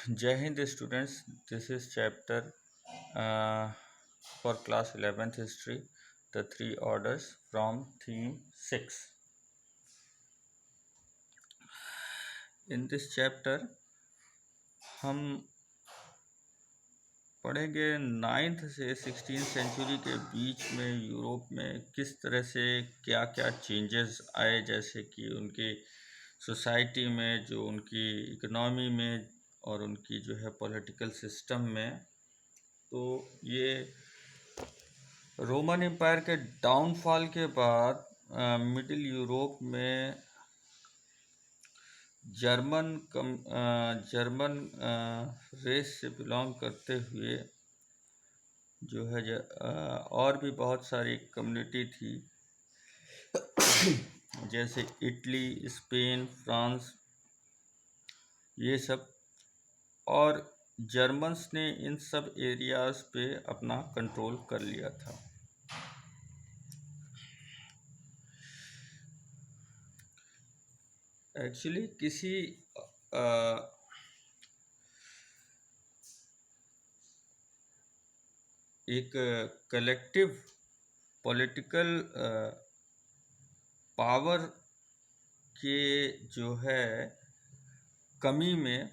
Jai Hind students, this is chapter for class 11th history, the three orders from theme 6. In this chapter हम पढ़ेंगे 9th से 16th century के बीच में Europe में किस तरह से क्या क्या चेंजेस आए, जैसे कि उनकी सोसाइटी में, जो उनकी इकोनॉमी में और उनकी जो है पॉलिटिकल सिस्टम में। तो ये रोमन एम्पायर के डाउनफॉल के बाद मिडिल यूरोप में जर्मन रेस से बिलोंग करते हुए जो है और भी बहुत सारी कम्युनिटी थी, जैसे इटली, स्पेन, फ्रांस, ये सब। और जर्मन्स ने इन सब एरियाज़ पे अपना कंट्रोल कर लिया था। एक्चुअली किसी एक कलेक्टिव पॉलिटिकल पावर के जो है कमी में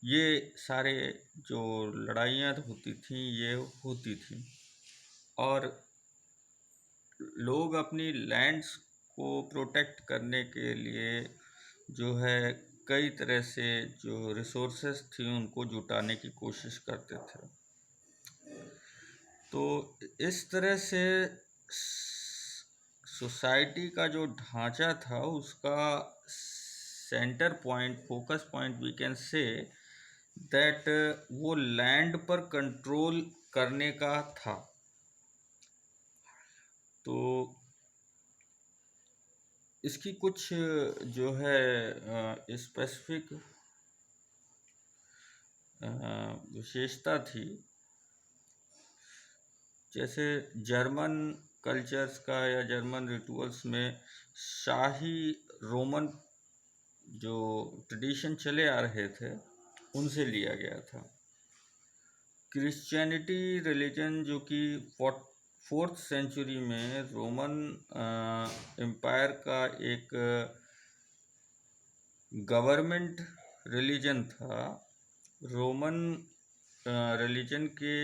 ये सारे जो लड़ाइयाँ होती थी ये होती थी, और लोग अपनी लैंड्स को प्रोटेक्ट करने के लिए जो है कई तरह से जो रिसोर्सेस थी उनको जुटाने की कोशिश करते थे। तो इस तरह से सोसाइटी का जो ढांचा था उसका centre point, focus point we can say that वो लैंड पर कंट्रोल करने का था। तो इसकी कुछ जो है स्पेसिफिक विशेषता थी, जैसे जर्मन कल्चर्स का या जर्मन रिचुअल्स में शाही रोमन जो ट्रेडिशन चले आ रहे थे उनसे लिया गया था। क्रिश्चियनिटी रिलीजन जो कि 4th सेंचुरी में रोमन एम्पायर का एक गवर्नमेंट रिलीजन था, रोमन रिलीजन के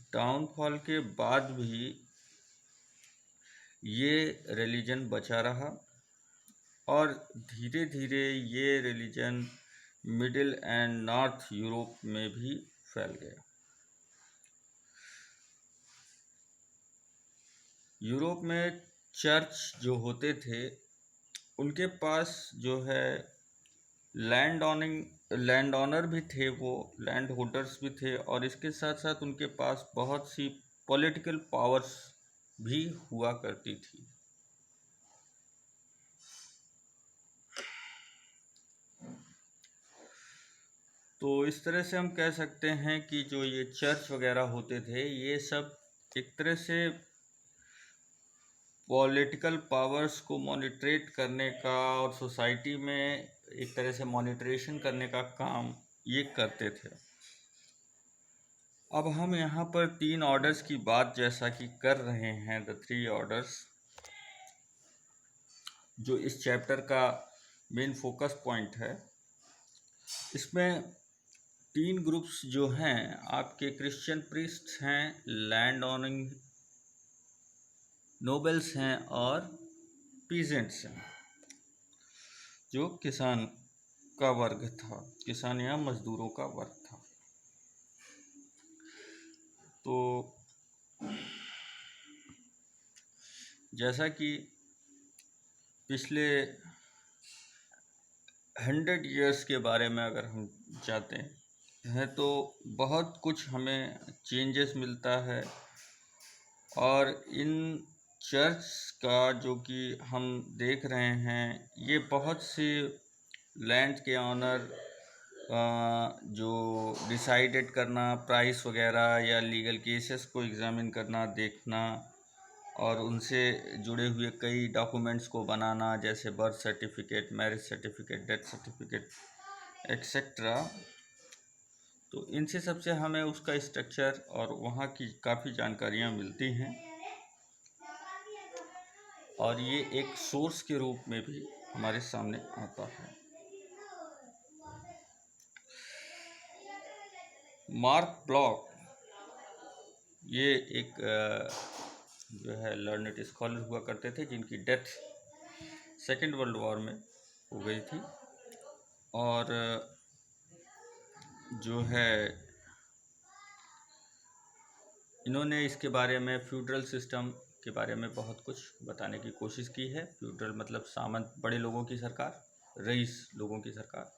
डाउनफॉल के बाद भी ये रिलीजन बचा रहा और धीरे धीरे ये religion middle and north Europe में भी फैल गया। यूरोप में चर्च जो होते थे उनके पास जो है लैंड ऑनर भी थे, वो लैंड होल्डर्स भी थे, और इसके साथ साथ उनके पास बहुत सी पॉलिटिकल पावर्स भी हुआ करती थी। तो इस तरह से हम कह सकते हैं कि जो ये चर्च वगैरह होते थे ये सब एक तरह से पॉलिटिकल पावर्स को मॉनिटरेट करने का और सोसाइटी में एक तरह से मॉनिटरेशन करने का काम ये करते थे। अब हम यहाँ पर 3 ऑर्डर्स की बात जैसा कि कर रहे हैं, द 3 ऑर्डर्स, जो इस चैप्टर का मेन फोकस पॉइंट है। इसमें 3 ग्रुप्स जो हैं आपके क्रिश्चियन प्रीस्ट हैं, लैंड ऑनिंग नोबल्स हैं और पीजेंट्स हैं, जो किसान का वर्ग था, किसान या मजदूरों का वर्ग था। तो जैसा कि पिछले 100 ईयर्स के बारे में अगर हम जाते हैं तो बहुत कुछ हमें चेंजेस मिलता है, और इन चर्च का जो कि हम देख रहे हैं ये बहुत सी लैंड के ऑनर जो डिसाइडेड करना, प्राइस वगैरह या लीगल केसेस को एग्ज़ामिन करना, देखना, और उनसे जुड़े हुए कई डॉक्यूमेंट्स को बनाना, जैसे birth certificate, marriage certificate, death certificate, etcetera. तो इनसे सबसे हमें उसका स्ट्रक्चर और वहाँ की काफ़ी जानकारियाँ मिलती हैं, और ये एक सोर्स के रूप में भी हमारे सामने आता है। मार्क ब्लॉक ये एक जो है लर्नेड स्कॉलर हुआ करते थे, जिनकी डेथ सेकेंड वर्ल्ड वॉर में हो गई थी, और जो है इन्होंने इसके बारे में फ्यूडरल सिस्टम के बारे में बहुत कुछ बताने की कोशिश की है। फ्यूडरल मतलब सामंत, बड़े लोगों की सरकार, रईस लोगों की सरकार।